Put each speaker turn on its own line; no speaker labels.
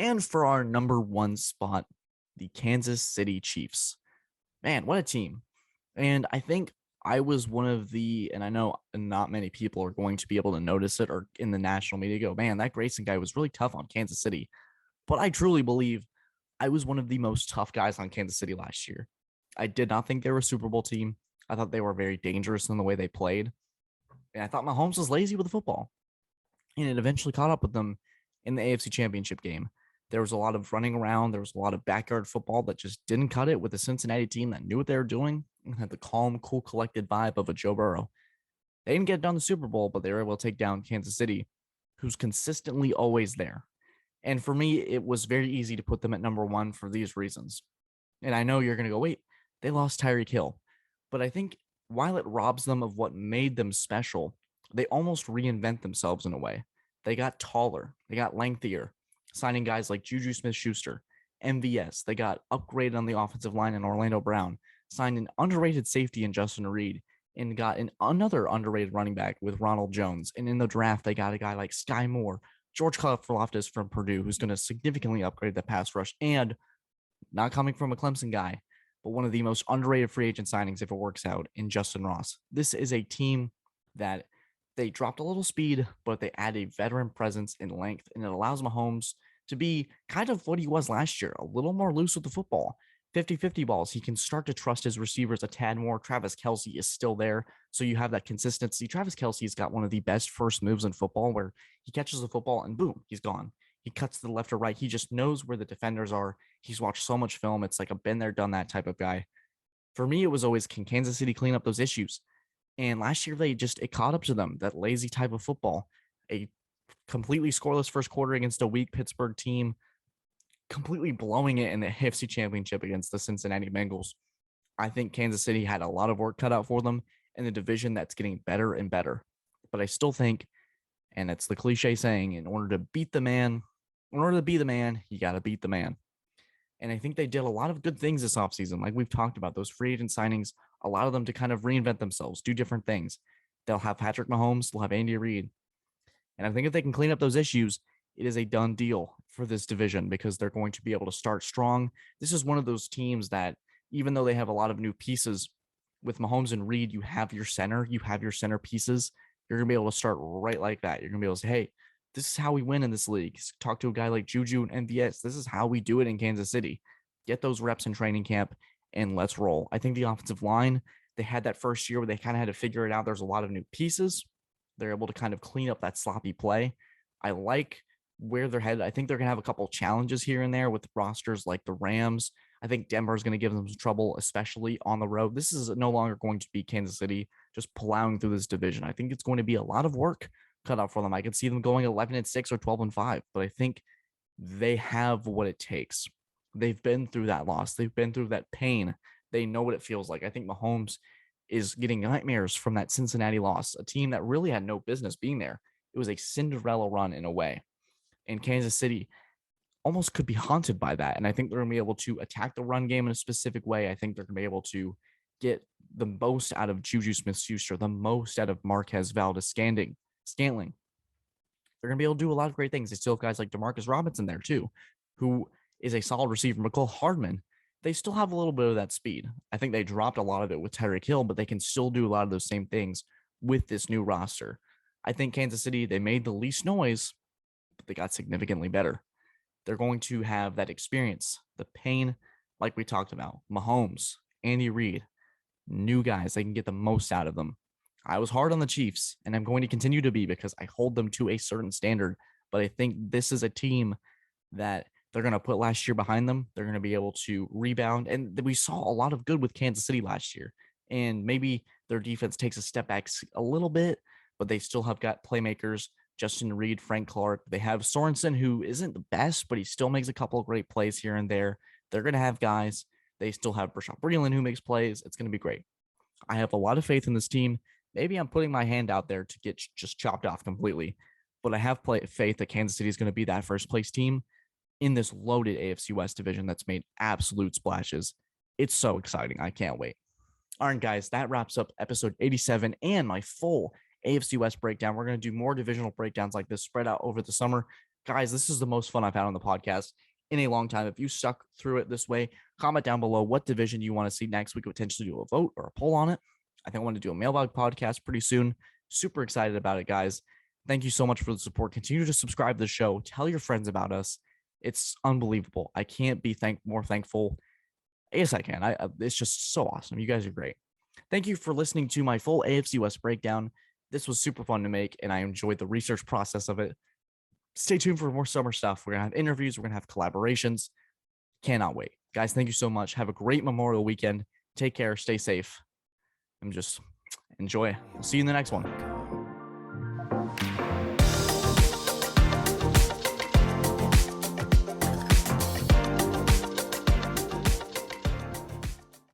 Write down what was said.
And for our number one spot, the Kansas City Chiefs. Man, what a team. And I think I was one of the, and I know not many people are going to be able to notice it or in the national media go, man, that Grayson guy was really tough on Kansas City. But I truly believe I was one of the most tough guys on Kansas City last year. I did not think they were a Super Bowl team. I thought they were very dangerous in the way they played. And I thought Mahomes was lazy with the football. And it eventually caught up with them in the AFC Championship game. There was a lot of running around. There was a lot of backyard football that just didn't cut it with the Cincinnati team that knew what they were doing and had the calm, cool, collected vibe of a Joe Burrow. They didn't get done the Super Bowl, but they were able to take down Kansas City, who's consistently always there. And for me, it was very easy to put them at number one for these reasons. And I know you're going to go, wait, they lost Tyreek Hill. But I think while it robs them of what made them special, they almost reinvent themselves in a way. They got taller, they got lengthier, signing guys like Juju Smith-Schuster, MVS. They got upgraded on the offensive line in Orlando Brown, signed an underrated safety in Justin Reed, and got another underrated running back with Ronald Jones. And in the draft, they got a guy like Sky Moore, George Karlaftis from Purdue, who's going to significantly upgrade the pass rush, and not coming from a Clemson guy, but one of the most underrated free agent signings if it works out in Justin Ross. This is a team that they dropped a little speed, but they add a veteran presence in length, and it allows Mahomes to be kind of what he was last year, a little more loose with the football. 50-50 balls. He can start to trust his receivers a tad more. Travis Kelce is still there, so you have that consistency. Travis Kelce's got one of the best first moves in football where he catches the football and boom, he's gone. He cuts to the left or right. He just knows where the defenders are. He's watched so much film. It's like a been there, done that type of guy. For me, it was always, can Kansas City clean up those issues? And last year, it caught up to them, that lazy type of football. A completely scoreless first quarter against a weak Pittsburgh team, completely blowing it in the AFC Championship against the Cincinnati Bengals. I think Kansas City had a lot of work cut out for them in the division that's getting better and better. But I still think, and it's the cliche saying, in order to be the man, you got to beat the man. And I think they did a lot of good things this offseason. Like we've talked about, those free agent signings allow them to kind of reinvent themselves, do different things. They'll have Patrick Mahomes, they'll have Andy Reid. And I think if they can clean up those issues, it is a done deal for this division because they're going to be able to start strong. This is one of those teams that, even though they have a lot of new pieces, with Mahomes and Reid, you have your center pieces. You're going to be able to start right like that. You're going to be able to say, hey, this is how we win in this league. Talk to a guy like Juju and MVS. This is how we do it in Kansas City. Get those reps in training camp and let's roll. I think the offensive line, they had that first year where they kind of had to figure it out. There's a lot of new pieces. They're able to kind of clean up that sloppy play. I like where they're headed. I think they're going to have a couple challenges here and there with rosters like the Rams. I think Denver is going to give them some trouble, especially on the road. This is no longer going to be Kansas City just plowing through this division. I think it's going to be a lot of work cut out for them. I could see them going 11-6 or 12-5, but I think they have what it takes. They've been through that loss. They've been through that pain. They know what it feels like. I think Mahomes is getting nightmares from that Cincinnati loss, a team that really had no business being there. It was a Cinderella run in a way. And Kansas City almost could be haunted by that. And I think they're going to be able to attack the run game in a specific way. I think they're going to be able to get the most out of Juju Smith-Schuster, the most out of Marquez Valdes-Scantling. They're going to be able to do a lot of great things. They still have guys like Demarcus Robinson there too, who is a solid receiver. McCole Hardman, they still have a little bit of that speed. I think they dropped a lot of it with Tyreek Hill, but they can still do a lot of those same things with this new roster. I think Kansas City, they made the least noise, but they got significantly better. They're going to have that experience, the pain, like we talked about. Mahomes, Andy Reid, new guys, they can get the most out of them. I was hard on the Chiefs, and I'm going to continue to be because I hold them to a certain standard. But I think this is a team that they're going to put last year behind them. They're going to be able to rebound. And we saw a lot of good with Kansas City last year. And maybe their defense takes a step back a little bit, but they still have got playmakers. Justin Reed, Frank Clark. They have Sorensen, who isn't the best, but he still makes a couple of great plays here and there. They're going to have guys. They still have Brashad Breeland, who makes plays. It's going to be great. I have a lot of faith in this team. Maybe I'm putting my hand out there to get just chopped off completely, but I have faith that Kansas City is going to be that first place team in this loaded AFC West division that's made absolute splashes. It's so exciting. I can't wait. All right, guys, that wraps up episode 87 and my full AFC West breakdown. We're going to do more divisional breakdowns like this spread out over the summer. guys, this is the most fun I've had on the podcast in a long time. If you stuck through it this way, comment down below what division you want to see next. We could potentially do a vote or a poll on it. I think I want to do a mailbag podcast pretty soon. Super excited about it, guys. Thank you so much for the support. Continue to subscribe to the show. Tell your friends about us. It's unbelievable. I can't be more thankful. Yes, I can. It's just so awesome. You guys are great. Thank you for listening to my full AFC West breakdown. This was super fun to make, and I enjoyed the research process of it. Stay tuned for more summer stuff. We're going to have interviews. We're going to have collaborations. Cannot wait. Guys, thank you so much. Have a great Memorial weekend. Take care. Stay safe. And just enjoy. We'll see you in the next one.